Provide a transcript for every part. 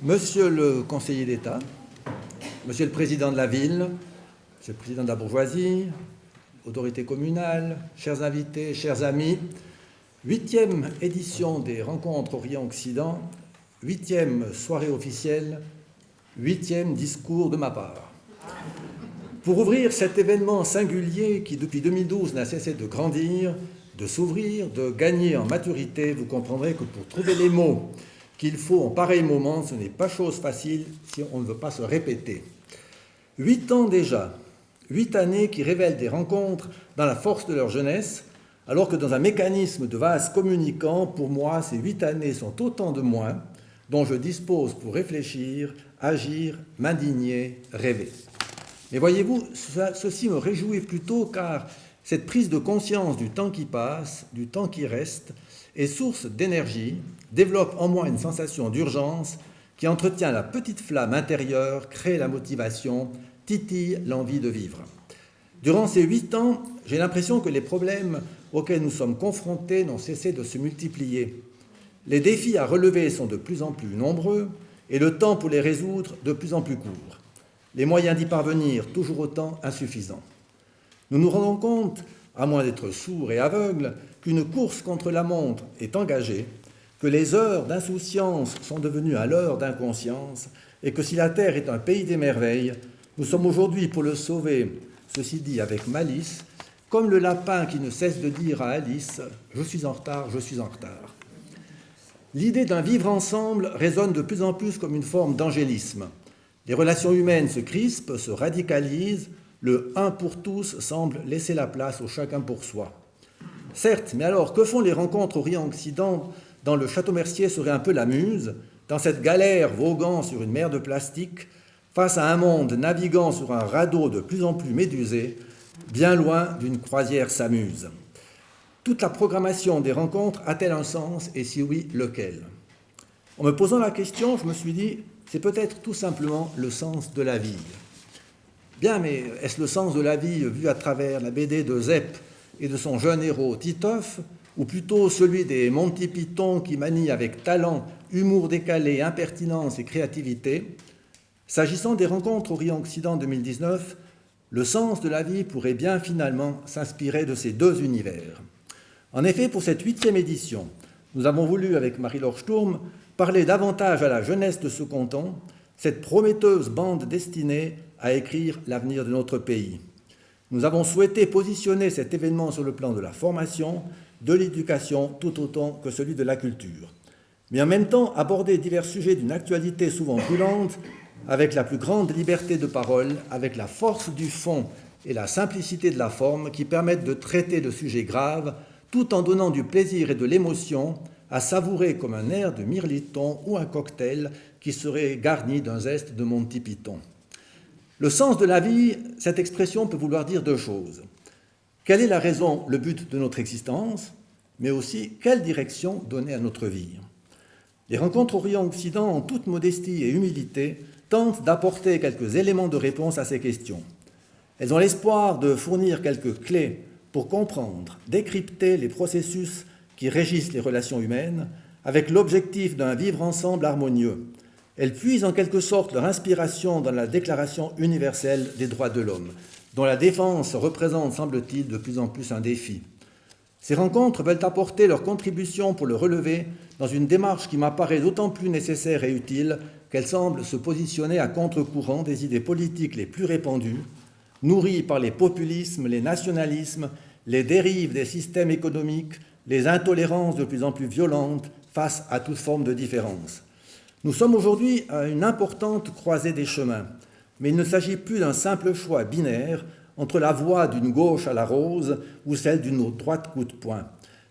Monsieur le conseiller d'État, Monsieur le président de la ville, Monsieur le président de la bourgeoisie, autorités communales, chers invités, chers amis, 8e édition des Rencontres Orient-Occident, 8e soirée officielle, 8e discours de ma part. Pour ouvrir cet événement singulier qui, depuis 2012, n'a cessé de grandir, de s'ouvrir, de gagner en maturité, vous comprendrez que pour trouver les mots qu'il faut en pareil moment, ce n'est pas chose facile si on ne veut pas se répéter. 8 ans déjà, 8 années qui révèlent des rencontres dans la force de leur jeunesse, alors que dans un mécanisme de vase communicant, pour moi, ces 8 années sont autant de moins dont je dispose pour réfléchir, agir, m'indigner, rêver. Mais voyez-vous, ceci me réjouit plutôt car cette prise de conscience du temps qui passe, du temps qui reste, est source d'énergie, développe en moi une sensation d'urgence qui entretient la petite flamme intérieure, crée la motivation, titille l'envie de vivre. Durant ces 8 ans, j'ai l'impression que les problèmes auxquels nous sommes confrontés n'ont cessé de se multiplier. Les défis à relever sont de plus en plus nombreux et le temps pour les résoudre de plus en plus court. Les moyens d'y parvenir toujours autant insuffisants. Nous nous rendons compte, à moins d'être sourds et aveugles, qu'une course contre la montre est engagée, que les heures d'insouciance sont devenues à l'heure d'inconscience et que si la Terre est un pays des merveilles, nous sommes aujourd'hui pour le sauver, ceci dit avec malice, comme le lapin qui ne cesse de dire à Alice « Je suis en retard, je suis en retard ». L'idée d'un vivre ensemble résonne de plus en plus comme une forme d'angélisme. Les relations humaines se crispent, se radicalisent, le « un pour tous » semble laisser la place au chacun pour soi. Certes, mais alors que font les rencontres Orient-Occident dans le Château-Mercier serait un peu la muse, dans cette galère voguant sur une mer de plastique, face à un monde naviguant sur un radeau de plus en plus médusé, bien loin d'une croisière s'amuse. Toute la programmation des rencontres a-t-elle un sens, et si oui, lequel? En me posant la question, je me suis dit, c'est peut-être tout simplement le sens de la vie. Bien, mais est-ce le sens de la vie vu à travers la BD de Zepp et de son jeune héros Titeuf, ou plutôt celui des Monty Python qui manient avec talent, humour décalé, impertinence et créativité? S'agissant des rencontres Orient-Occident 2019, le sens de la vie pourrait bien finalement s'inspirer de ces deux univers. En effet, pour cette 8e édition, nous avons voulu, avec Marie-Laure Sturm, parler davantage à la jeunesse de ce canton, cette prometteuse bande destinée à écrire l'avenir de notre pays. Nous avons souhaité positionner cet événement sur le plan de la formation, de l'éducation, tout autant que celui de la culture. Mais en même temps, aborder divers sujets d'une actualité souvent brûlante, avec la plus grande liberté de parole, avec la force du fond et la simplicité de la forme qui permettent de traiter de sujets graves, tout en donnant du plaisir et de l'émotion, à savourer comme un air de mirliton ou un cocktail qui serait garni d'un zeste de Monty Python. Le sens de la vie, cette expression peut vouloir dire deux choses. Quelle est la raison, le but de notre existence, mais aussi quelle direction donner à notre vie? Les rencontres Orient-Occident, en toute modestie et humilité, tentent d'apporter quelques éléments de réponse à ces questions. Elles ont l'espoir de fournir quelques clés pour comprendre, décrypter les processus qui régissent les relations humaines, avec l'objectif d'un vivre ensemble harmonieux. Elles puisent en quelque sorte leur inspiration dans la Déclaration universelle des droits de l'homme, dont la défense représente, semble-t-il, de plus en plus un défi. Ces rencontres veulent apporter leur contribution pour le relever dans une démarche qui m'apparaît d'autant plus nécessaire et utile qu'elle semble se positionner à contre-courant des idées politiques les plus répandues, nourries par les populismes, les nationalismes, les dérives des systèmes économiques, les intolérances de plus en plus violentes face à toute forme de différence. Nous sommes aujourd'hui à une importante croisée des chemins, mais il ne s'agit plus d'un simple choix binaire entre la voie d'une gauche à la rose ou celle d'une droite coup de poing.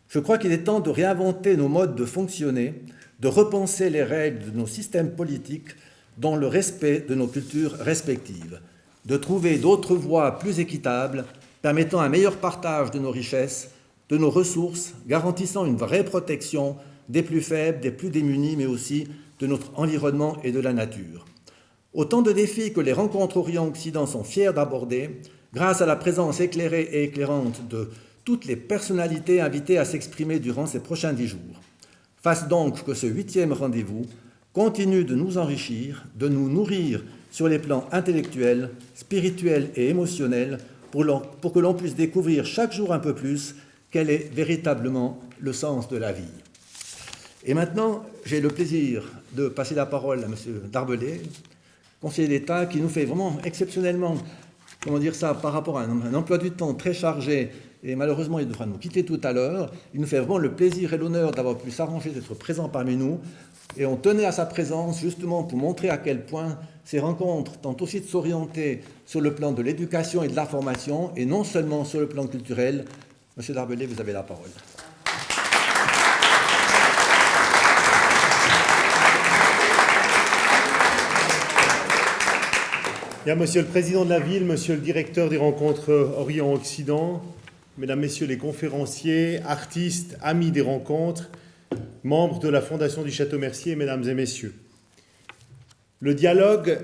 Je crois qu'il est temps de réinventer nos modes de fonctionner, de repenser les règles de nos systèmes politiques dans le respect de nos cultures respectives, de trouver d'autres voies plus équitables permettant un meilleur partage de nos richesses, de nos ressources, garantissant une vraie protection des plus faibles, des plus démunis, mais aussi de notre environnement et de la nature. Autant de défis que les rencontres Orient-Occident sont fiers d'aborder grâce à la présence éclairée et éclairante de toutes les personnalités invitées à s'exprimer durant ces prochains 10 jours. Fasse donc que ce 8e rendez-vous continue de nous enrichir, de nous nourrir sur les plans intellectuels, spirituels et émotionnels pour que l'on puisse découvrir chaque jour un peu plus quel est véritablement le sens de la vie. Et maintenant, j'ai le plaisir de passer la parole à M. Darbellet, conseiller d'État, qui nous fait vraiment exceptionnellement, comment dire ça, par rapport à un emploi du temps très chargé, et malheureusement il devra nous quitter tout à l'heure, il nous fait vraiment le plaisir et l'honneur d'avoir pu s'arranger d'être présent parmi nous, et on tenait à sa présence justement pour montrer à quel point ces rencontres tentent aussi de s'orienter sur le plan de l'éducation et de la formation, et non seulement sur le plan culturel. Monsieur Darbellet, vous avez la parole. Bien, Monsieur le Président de la Ville, Monsieur le Directeur des rencontres Orient-Occident, Mesdames, Messieurs les conférenciers, artistes, amis des rencontres, membres de la Fondation du Château-Mercier, Mesdames et Messieurs. Le dialogue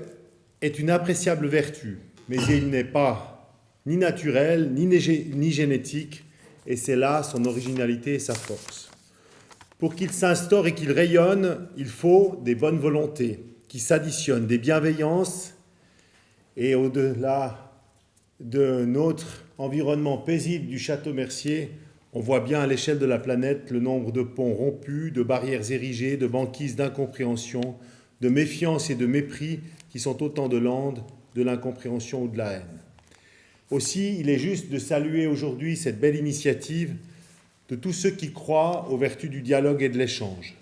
est une appréciable vertu, mais il n'est pas ni naturel, ni génétique, et c'est là son originalité et sa force. Pour qu'il s'instaure et qu'il rayonne, il faut des bonnes volontés qui s'additionnent, des bienveillances, et au-delà de notre environnement paisible du Château-Mercier, on voit bien à l'échelle de la planète le nombre de ponts rompus, de barrières érigées, de banquises d'incompréhension, de méfiance et de mépris qui sont autant de landes de l'incompréhension ou de la haine. Aussi, il est juste de saluer aujourd'hui cette belle initiative de tous ceux qui croient aux vertus du dialogue et de l'échange.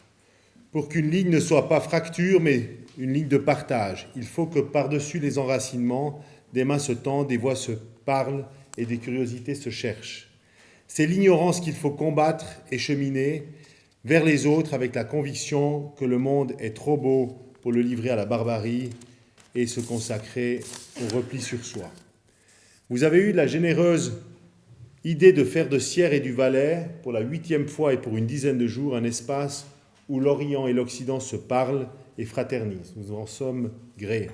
Pour qu'une ligne ne soit pas fracture, mais une ligne de partage, il faut que par-dessus les enracinements, des mains se tendent, des voix se parlent et des curiosités se cherchent. C'est l'ignorance qu'il faut combattre et cheminer vers les autres avec la conviction que le monde est trop beau pour le livrer à la barbarie et se consacrer au repli sur soi. Vous avez eu la généreuse idée de faire de Sierre et du Valais, pour la 8e fois et pour une dizaine de jours, un espace où l'Orient et l'Occident se parlent et fraternisent. Nous en sommes grés.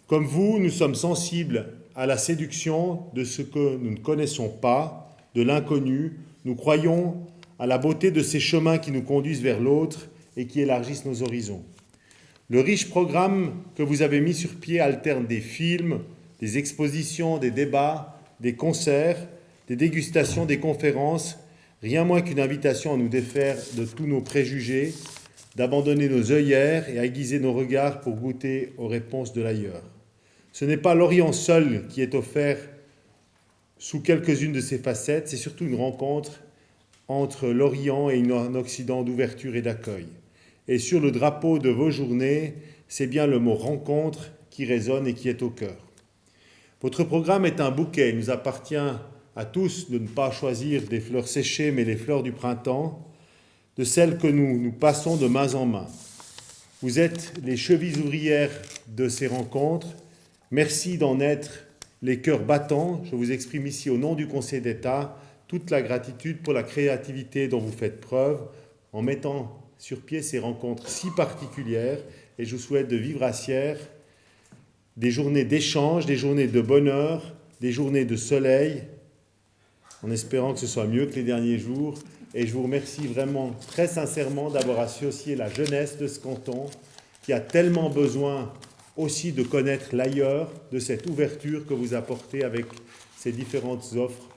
Comme vous, nous sommes sensibles à la séduction de ce que nous ne connaissons pas, de l'inconnu. Nous croyons à la beauté de ces chemins qui nous conduisent vers l'autre et qui élargissent nos horizons. Le riche programme que vous avez mis sur pied alterne des films, des expositions, des débats, des concerts, des dégustations, des conférences, rien moins qu'une invitation à nous défaire de tous nos préjugés, d'abandonner nos œillères et à aiguiser nos regards pour goûter aux réponses de l'ailleurs. Ce n'est pas l'Orient seul qui est offert sous quelques-unes de ses facettes, c'est surtout une rencontre entre l'Orient et un Occident d'ouverture et d'accueil. Et sur le drapeau de vos journées, c'est bien le mot « rencontre » qui résonne et qui est au cœur. Votre programme est un bouquet. Il nous appartient à tous de ne pas choisir des fleurs séchées, mais les fleurs du printemps, de celles que nous passons de main en main. Vous êtes les chevilles ouvrières de ces rencontres. Merci d'en être les cœurs battants. Je vous exprime ici au nom du Conseil d'État toute la gratitude pour la créativité dont vous faites preuve en mettant sur pied ces rencontres si particulières. Et je vous souhaite de vivre à Sierre des journées d'échange, des journées de bonheur, des journées de soleil, en espérant que ce soit mieux que les derniers jours. Et je vous remercie vraiment très sincèrement d'avoir associé la jeunesse de ce canton qui a tellement besoin aussi de connaître l'ailleurs, de cette ouverture que vous apportez avec ces différentes offres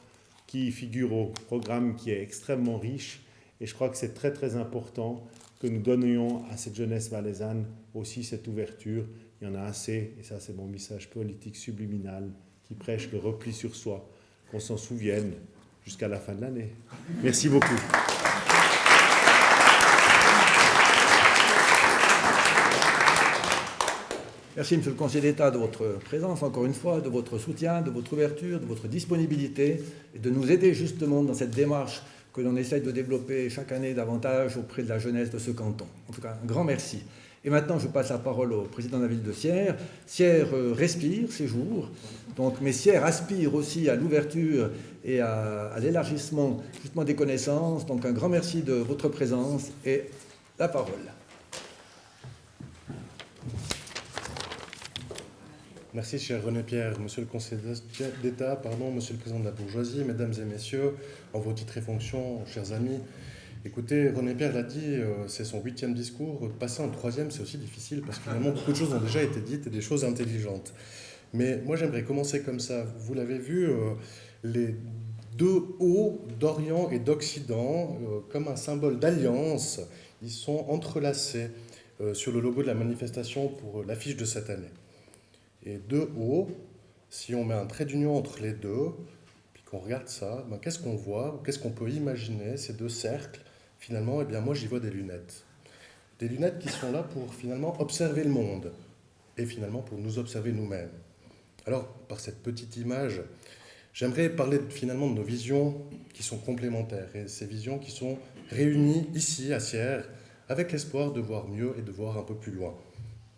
qui figurent au programme qui est extrêmement riche. Et je crois que c'est très très important que nous donnions à cette jeunesse valaisanne aussi cette ouverture. Il y en a assez, et ça c'est mon message politique subliminal qui prêche le repli sur soi, qu'on s'en souvienne jusqu'à la fin de l'année. Merci beaucoup. Merci, Monsieur le Conseiller d'État, de votre présence, encore une fois, de votre soutien, de votre ouverture, de votre disponibilité, et de nous aider justement dans cette démarche que l'on essaye de développer chaque année davantage auprès de la jeunesse de ce canton. En tout cas, un grand merci. Et maintenant, je passe la parole au président de la ville de Sierre. Sierre respire ces jours, donc, mais Sierre aspire aussi à l'ouverture et à l'élargissement justement des connaissances. Donc, un grand merci de votre présence et la parole. Merci, cher René Pierre, Monsieur le Conseiller d'État, Monsieur le Président de la Bourgeoisie, Mesdames et Messieurs, en vos titres et fonctions, chers amis, Écoutez, René Pierre l'a dit, c'est son 8e discours. Passer en 3e, c'est aussi difficile parce que finalement, beaucoup de choses ont déjà été dites et des choses intelligentes. Mais moi, j'aimerais commencer comme ça. Vous l'avez vu, les deux hauts d'Orient et d'Occident, comme un symbole d'alliance, ils sont entrelacés sur le logo de la manifestation pour l'affiche de cette année. Et deux hauts, si on met un trait d'union entre les deux, puis qu'on regarde ça, ben, qu'est-ce qu'on voit, qu'est-ce qu'on peut imaginer, ces deux cercles? Finalement, eh bien, moi, j'y vois des lunettes. Des lunettes qui sont là pour finalement observer le monde et finalement pour nous observer nous-mêmes. Alors, par cette petite image, j'aimerais parler finalement de nos visions qui sont complémentaires et ces visions qui sont réunies ici, à Sierre, avec l'espoir de voir mieux et de voir un peu plus loin.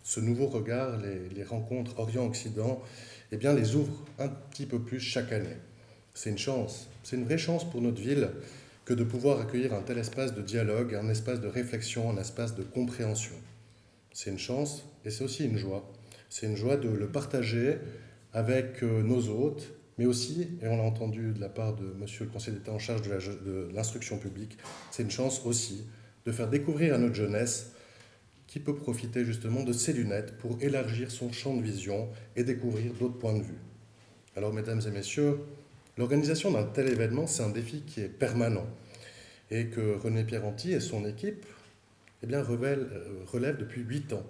Ce nouveau regard, les rencontres Orient-Occident, eh bien, les ouvre un petit peu plus chaque année. C'est une chance, c'est une vraie chance pour notre ville que de pouvoir accueillir un tel espace de dialogue, un espace de réflexion, un espace de compréhension. C'est une chance et c'est aussi une joie. C'est une joie de le partager avec nos hôtes, mais aussi, et on l'a entendu de la part de Monsieur le Conseiller d'État en charge de l'instruction publique, c'est une chance aussi de faire découvrir à notre jeunesse qui peut profiter justement de ces lunettes pour élargir son champ de vision et découvrir d'autres points de vue. Alors, mesdames et messieurs, l'organisation d'un tel événement, c'est un défi qui est permanent et que René Pierre-Anty et son équipe eh bien, relèvent depuis 8 ans.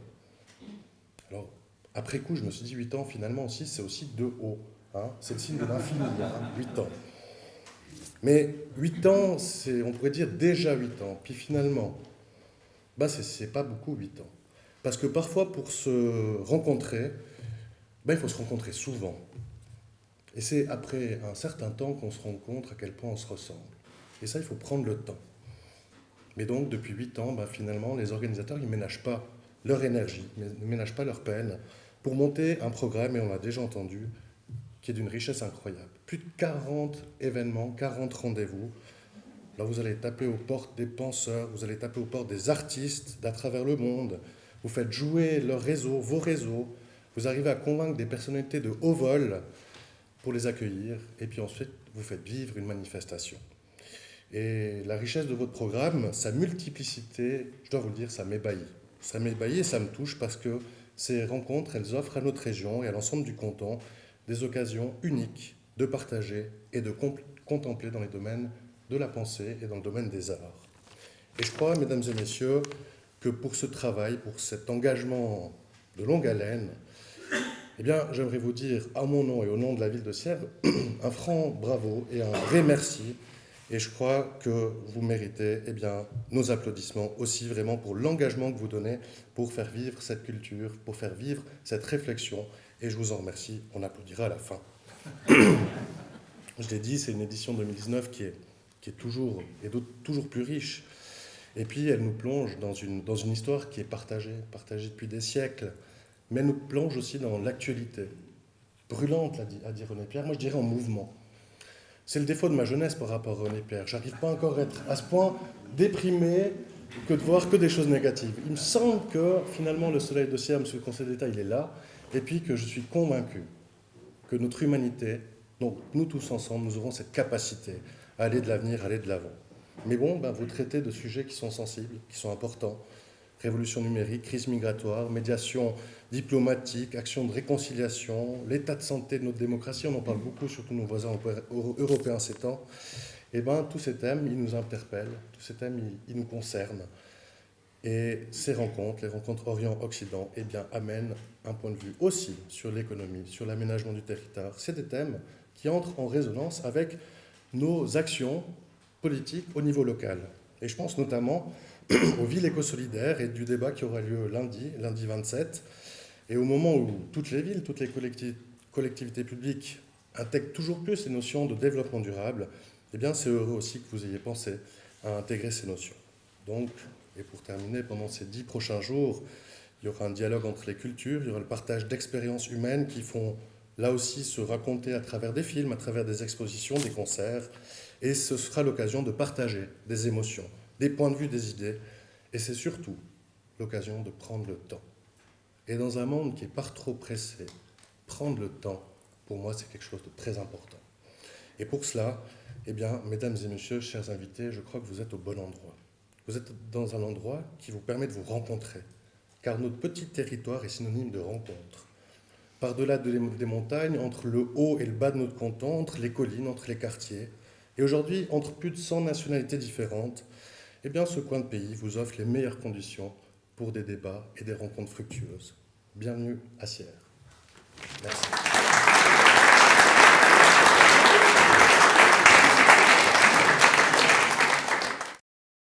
Alors, après coup, je me suis dit 8 ans, finalement aussi, c'est aussi 2 hauts. Hein, c'est le signe de l'infini, 8 ans. Mais 8 ans, c'est, on pourrait dire déjà 8 ans. Puis finalement, bah c'est pas beaucoup 8 ans. Parce que parfois, pour se rencontrer, bah, il faut se rencontrer souvent. Et c'est après un certain temps qu'on se rend compte à quel point on se ressemble. Et ça, il faut prendre le temps. Mais donc, depuis 8 ans, bah, finalement, les organisateurs, ils ne ménagent pas leur énergie, ne ménagent pas leur peine pour monter un programme, et on l'a déjà entendu, qui est d'une richesse incroyable. Plus de 40 événements, 40 rendez-vous. Là, vous allez taper aux portes des penseurs, vous allez taper aux portes des artistes d'à travers le monde. Vous faites jouer leur réseau, vos réseaux. Vous arrivez à convaincre des personnalités de haut vol pour les accueillir. Et puis ensuite, vous faites vivre une manifestation. Et la richesse de votre programme, sa multiplicité, je dois vous le dire, ça m'ébahit. Ça m'ébahit et ça me touche parce que ces rencontres, elles offrent à notre région et à l'ensemble du canton des occasions uniques de partager et de contempler dans les domaines de la pensée et dans le domaine des arts. Et je crois, mesdames et messieurs, que pour ce travail, pour cet engagement de longue haleine, eh bien, j'aimerais vous dire, à mon nom et au nom de la ville de Sierre, un franc bravo et un vrai merci. Et je crois que vous méritez eh bien, nos applaudissements aussi vraiment pour l'engagement que vous donnez pour faire vivre cette culture, pour faire vivre cette réflexion. Et je vous en remercie. On applaudira à la fin. Je l'ai dit, c'est une édition 2019 qui est toujours plus riche. Et puis, elle nous plonge dans une histoire qui est partagée depuis des siècles. Mais elle nous plonge aussi dans l'actualité. Brûlante, a dit René Pierre. Moi, je dirais en mouvement. C'est le défaut de ma jeunesse par rapport à René Pierre. J'arrive pas encore à être à ce point déprimé que de voir que des choses négatives. Il me semble que finalement le soleil de Sierre, monsieur le Conseil d'État, il est là, et puis que je suis convaincu que notre humanité, donc nous tous ensemble, nous aurons cette capacité à aller de l'avenir, à aller de l'avant. Mais bon, vous traitez de sujets qui sont sensibles, qui sont importants. Révolution numérique, crise migratoire, médiation diplomatique, action de réconciliation, l'état de santé de notre démocratie, on en parle beaucoup, surtout nos voisins européens ces temps. Et tous ces thèmes, ils nous interpellent, tous ces thèmes, ils nous concernent. Et ces rencontres, les rencontres Orient-Occident, amènent un point de vue aussi sur l'économie, sur l'aménagement du territoire. C'est des thèmes qui entrent en résonance avec nos actions politiques au niveau local. Et je pense notamment aux villes éco-solidaires et du débat qui aura lieu lundi 27. Et au moment où toutes les villes, toutes les collectivités publiques intègrent toujours plus ces notions de développement durable, c'est heureux aussi que vous ayez pensé à intégrer ces notions. Donc, et pour terminer, pendant ces 10 prochains jours, il y aura un dialogue entre les cultures, il y aura le partage d'expériences humaines qui font là aussi se raconter à travers des films, à travers des expositions, des concerts, et ce sera l'occasion de partager des émotions, des points de vue, des idées, et c'est surtout l'occasion de prendre le temps. Et dans un monde qui est par trop pressé, prendre le temps, pour moi, c'est quelque chose de très important. Et pour cela, mesdames et messieurs, chers invités, je crois que vous êtes au bon endroit. Vous êtes dans un endroit qui vous permet de vous rencontrer, car notre petit territoire est synonyme de rencontre. Par-delà des montagnes, entre le haut et le bas de notre canton, entre les collines, entre les quartiers, et aujourd'hui, entre plus de 100 nationalités différentes, eh bien, ce coin de pays vous offre les meilleures conditions pour des débats et des rencontres fructueuses. Bienvenue à Sierre. Merci.